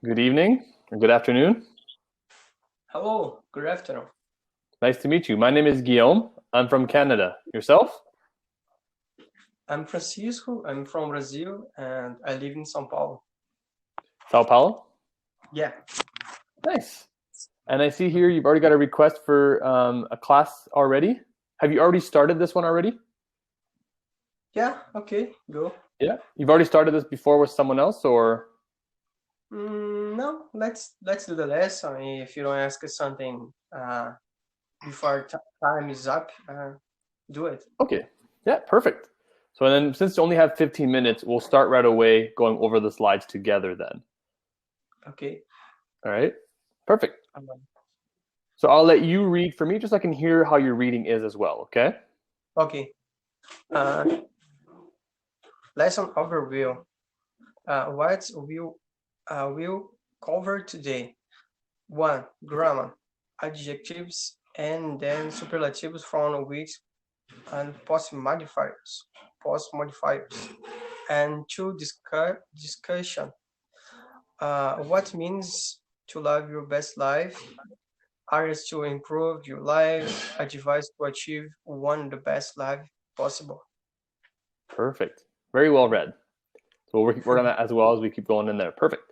Good evening or good afternoon. Hello, good afternoon. Nice to meet you. My name is Guillaume. I'm from Canada. Yourself? I'm Francisco. I'm from Brazil and I live in São Paulo. Sao Paulo? Yeah. Nice. And I see here you've already got a request for a class already. Have you already started this one already? Yeah, okay, go. Yeah. You've already started this before with someone else or? No, let's do the lesson. If you don't ask us something before time is up, do it. Okay. Yeah, perfect. So then since you only have 15 minutes, we'll start right away going over the slides together then. Okay. All right. Perfect. Um, So I'll let you read for me just so I can hear how your reading is as well, okay? okay. Uh, Lesson overview. What will cover today? 1. Grammar, adjectives, and then superlatives from which and postmodifiers, and 2. Discussion. What means to live your best life? Areas to improve your life. Advice to achieve one the best life possible. Perfect. Very well read. So we'll work on that as well as we keep going in there. Perfect.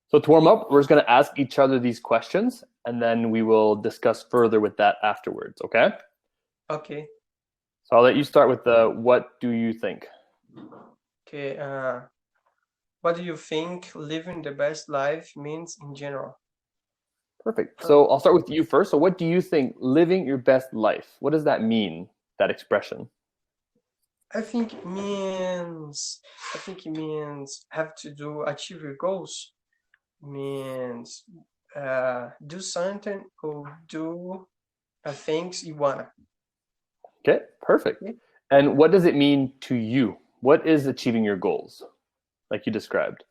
So to warm up, we're just going to ask each other these questions, and then we will discuss further with that afterwards, okay? Okay. So I'll let you start with the what do you think? Okay. What do you think living the best life means in general? Perfect. So I'll start with you first. So what do you think living your best life? What does that mean, that expression? I think it means have to do achieve your goals. Means do something or do things you wanna. Okay, perfect. And what does it mean to you? What is achieving your goals, like you described?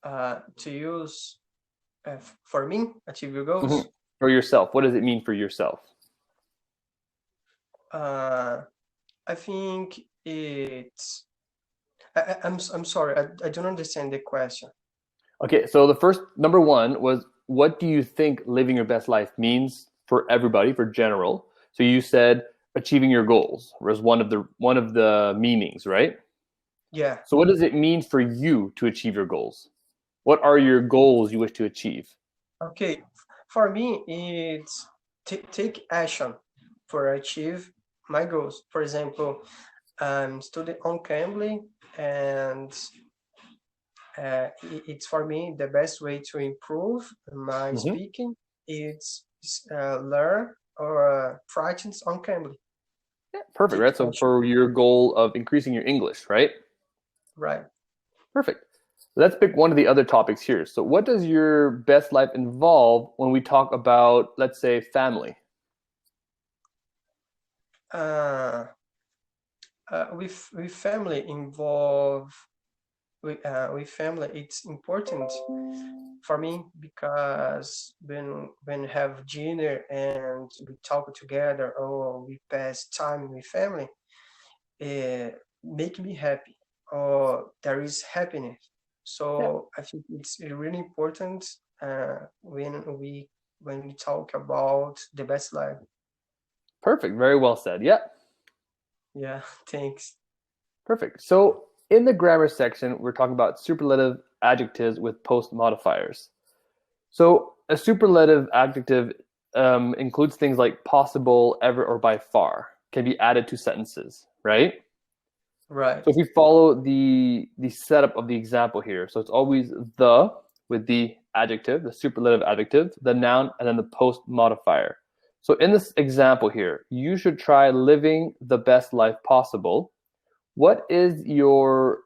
To use for me achieve your Mhm. goals. For yourself, what does it mean for yourself? Uh, I think it's. I'm sorry. I don't understand the question. Okay, so the first number one was what do you think living your best life means for everybody, for general? So you said achieving your goals was one of the meanings, right? Yeah. So what does it mean for you to achieve your goals? What are your goals you wish to achieve? Okay. For me, it's take action for achieve my goals. For example, I'm studying on cambly and it's for me the best way to improve my Hmm. speaking. It's learn or practice on cambly. Yeah, perfect, Take right? So action. for your goal of increasing your English, right? Right. Perfect. Let's pick one of the other topics here. So what does your best life involve when we talk about, let's say, family? Uh, with family involve with family, it's important for me because when have dinner and we talk together or we pass time with family, uh, make me happy or there is happiness. Yeah, So I think it's really important when we talk about the best life. perfect. Very well said. Yeah. Yeah. Thanks. Perfect. So in the grammar section, we're talking about superlative adjectives with post modifiers. So a superlative adjective includes things like possible, ever, or by far, can be added to sentences, right? Right. So if we follow the setup of the example here, so it's always the with the adjective, the superlative adjective, the noun, and then the post modifier. So in this example here, you should try living the best life possible. What is your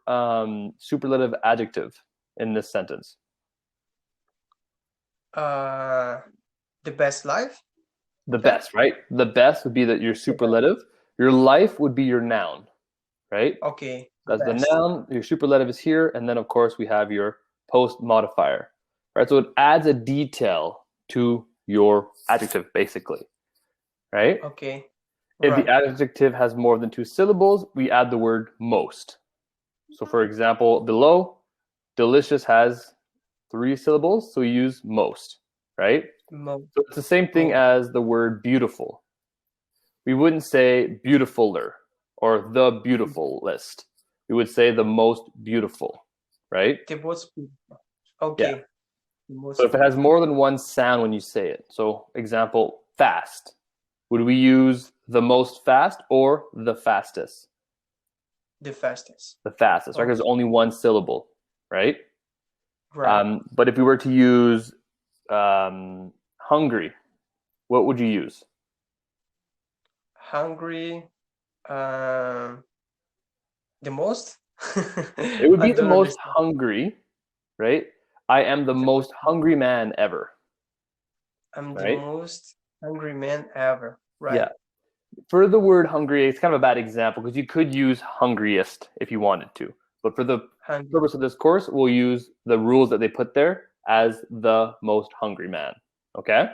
superlative adjective in this sentence? uh the best life. The Yeah. best, right? The best would be that your The best. superlative. Your life would be your noun, right? Okay, the That's the best. noun. Your superlative is here, and then of course we have your post modifier, right? So it adds a detail to your adjective, basically, right? Okay. If the Right. adjective has more than two syllables, we add the word most. So, for example, below, delicious has 3 syllables, so we use most, right? Most. So it's the same thing as the word beautiful. We wouldn't say beautifuler or the beautiful list. We would say the most beautiful, right? The most beautiful. Okay. Yeah. So if it has more than one sound when you say it, so example, fast, would we use the most fast or the fastest? The fastest. The fastest, right? Because there's only one syllable, right? Right. But if we were to use hungry, what would you use? Hungry. The most? It would I be the don't most understand. hungry, right? I am the most hungry man ever, I'm the right? most hungry man ever. Right. Yeah. For the word hungry, it's kind of a bad example because you could use hungriest if you wanted to. But for the Hungry. purpose of this course, we'll use the rules that they put there as the most hungry man. Okay?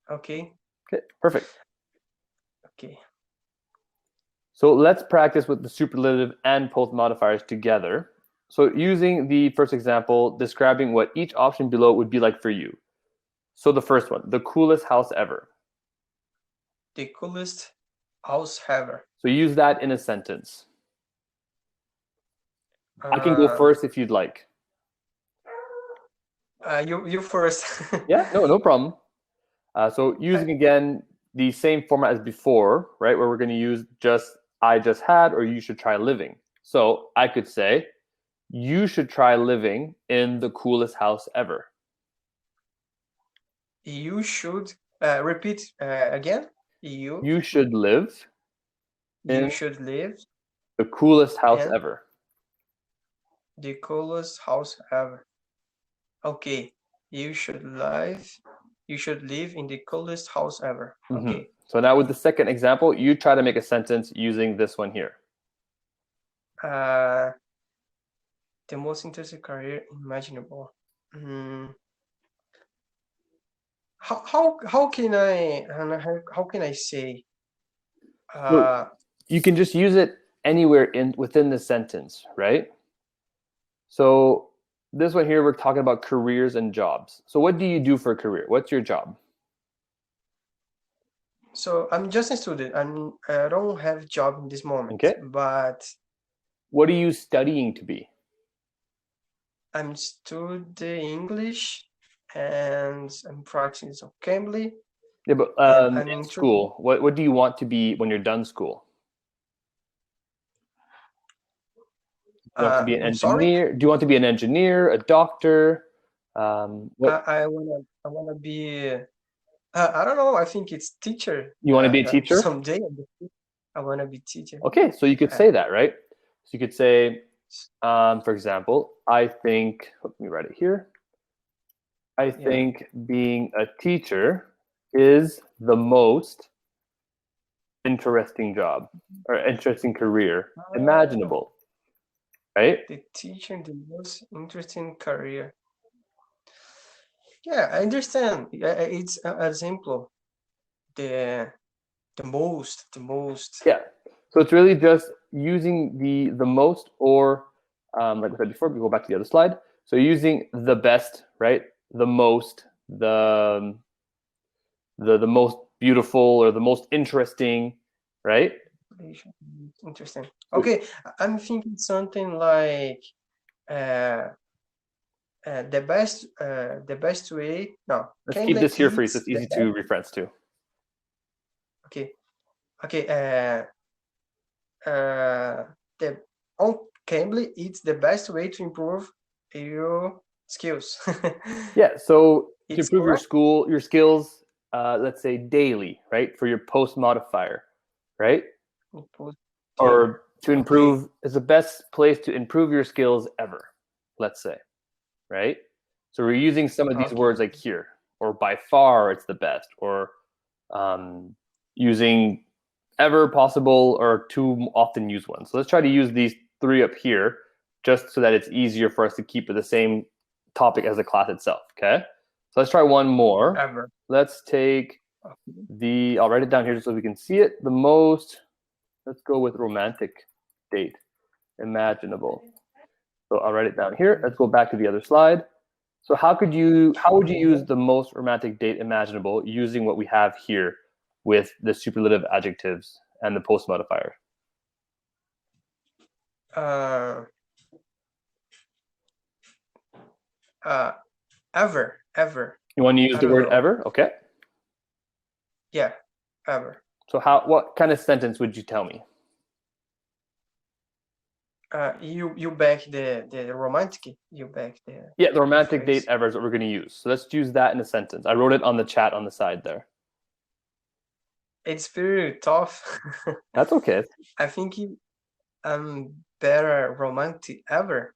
Okay. Okay, perfect. Okay. So let's practice with the superlative and post modifiers together. So using the first example, describing what each option below would be like for you. So the first one, the coolest house ever. The coolest house ever. So use that in a sentence. I can go first if you'd like. You first. Yeah, no problem. So using again the same format as before, right? Where we're going to use just I just had or you should try living. So I could say, you should try living in the coolest house ever. You should repeat again. You should live in should live the coolest house in ever. the coolest house ever. Okay. You should live in the coolest house ever. Mm-hmm. Okay. So now with the second example, you try to make a sentence using this one here. The most interesting career imaginable. How can I say? So you can just use it anywhere within the sentence, right? So this one here, we're talking about careers and jobs. So what do you do for a career? What's your job? So I'm just a student. I don't have a job in this moment. Okay. But what are you studying to be? I'm studying English and I'm practicing some cambly. Yeah, but in school, what do you want to be when you're done school? Do you want to be an engineer? Do you want to be an engineer, a doctor? I wanna be. I don't know. I think it's teacher. You want to be a teacher? Someday I wanna be teacher. Okay, so you could say that, right? So you could say, for example, I think. Let me write it here. I think being a teacher is the most interesting job or interesting career imaginable, right? The teacher, the most interesting career. Yeah, I understand. It's an example. The most. Yeah. So it's really just using the most or, like I said before, we go back to the other slide. So using the best, right? The most, the most beautiful or the most interesting, right? Interesting. Okay, I'm thinking something like the best way. No, let's keep this here for you so it's easy to reference to. Okay. The on cambly, it's the best way to improve your skills. Yeah, so to improve your skills, let's say daily, right? For your post modifier, right? Or to improve is the best place to improve your skills ever, let's say, right? So we're using some of these words like here, or by far it's the best, or using ever possible or two often used ones. So let's try to use these 3 up here just so that it's easier for us to keep with the same topic as the class itself, okay? So let's try one more. Ever. Let's take I'll write it down here so we can see it. The most, let's go with romantic date imaginable. So I'll write it down here. Let's go back to the other slide. So how would you use the most romantic date imaginable using what we have here with the superlative adjectives and the post modifier? Ever. You want to use I the don't word know. ever? Okay. Yeah, ever. So what kind of sentence would you tell me? You back the romantic. You back the Yeah, the romantic phrase. date ever is what we're going to use. So let's use that in a sentence. I wrote it on the chat on the side there. It's very tough. That's okay. I think I'm better romantic ever.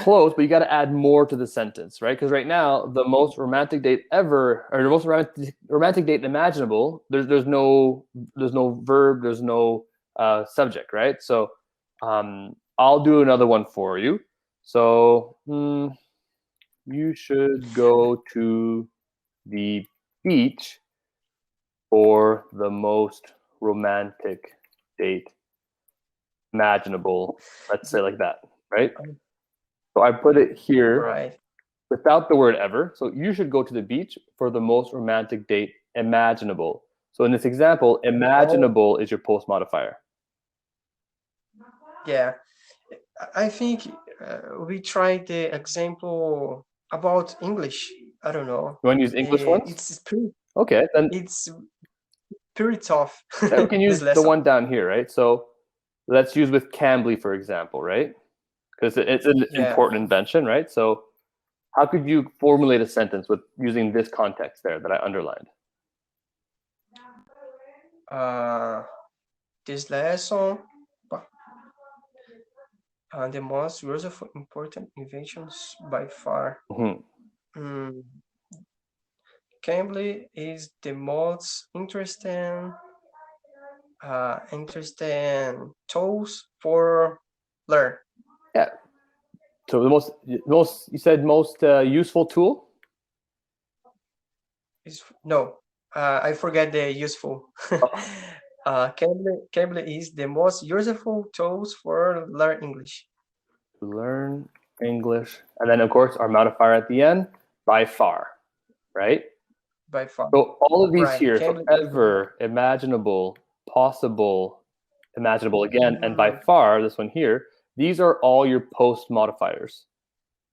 Close, but you got to add more to the sentence, right? Because right now, the most romantic date ever, or the most romantic date imaginable, there's no verb, there's no subject, right? So I'll do another one for you. So you should go to the beach for the most romantic date imaginable. Let's say like that, right? So I put it here Right. without the word ever. So you should go to the beach for the most romantic date imaginable. So in this example, imaginable is your post modifier. Yeah. I think we tried the example about English. I don't know. You want to use English ones? It's pretty. Okay, then It's pretty tough. we can use This the lesson. one down here, right? So let's use with cambly, for example, right? Because it's an important invention, right? So how could you formulate a sentence with using this context there that I underlined? This lesson, the most useful, important inventions by far. Cambly is the most interesting tools for learn. Yeah. So the most you said most useful tool? No, I forget the useful. Cambly is the most useful tools for learn English. To learn English, and then of course our modifier at the end, by far, right? By far. So all of these here, Cambly so ever, imaginable, possible, imaginable again, and by far, this one here, these are all your post modifiers,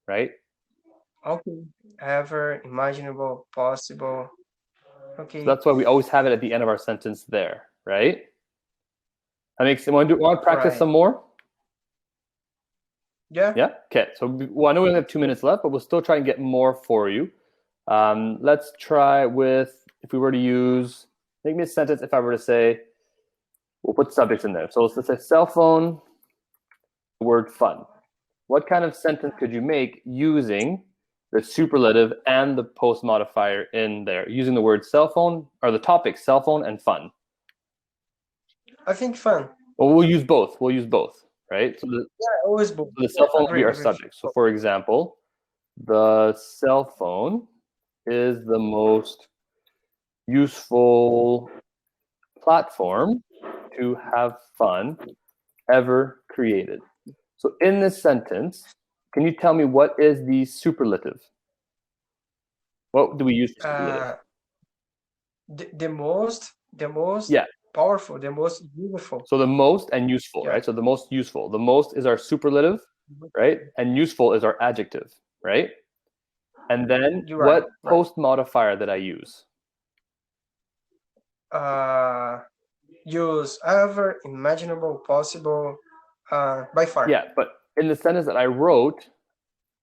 right? Okay. Ever, imaginable, possible. Okay. So that's why we always have it at the end of our sentence there, right? That makes sense. Want to practice some more? Yeah. Yeah. Okay. So I know we only have 2 minutes left, but we'll still try and get more for you. Let's try with, if we were to use, make me a sentence. If I were to say, we'll put subjects in there. So let's say cell phone, word fun. What kind of sentence could you make using the superlative and the post modifier in there, using the word cell phone, or the topic cell phone and fun? I think fun. Well, we'll use both. Right? So always both. So the cell phone will be our subject. So for example, the cell phone is the most useful platform to have fun ever created. So in this sentence, can you tell me what is the superlative? What do we use for superlative? The most powerful, the most useful. So the most and useful, right? So the most useful. The most is our superlative, right? And useful is our adjective, right? And then what post modifier did I use? Use ever, imaginable, possible, by far. Yeah, but in the sentence that I wrote,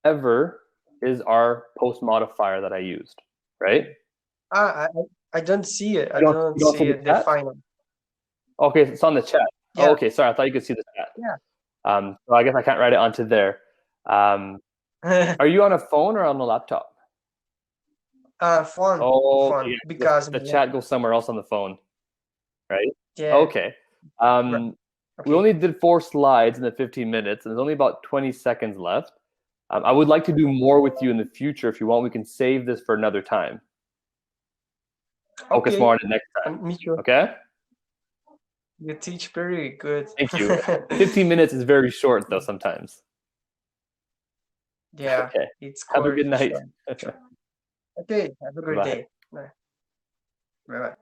ever is our post modifier that I used, right? I don't see it. I don't see it defined. Okay, it's on the chat. Yeah. Oh, okay, sorry, I thought you could see the chat. Yeah. So I guess I can't write it onto there. Are you on a phone or on a laptop? Phone. Oh, phone. Yeah, because the chat goes somewhere else on the phone, right? Yeah. Okay. We only did 4 slides in the 15 minutes, and there's only about 20 seconds left. I would like to do more with you in the future. If you want, we can save this for another time. Focus more on it next time. Me too. Okay? You teach very good. Thank you. 15 minutes is very short, though, sometimes. Yeah, Okay. it's Have a core good for night. sure. Sure. Okay, have a good Bye. day. Bye. Bye.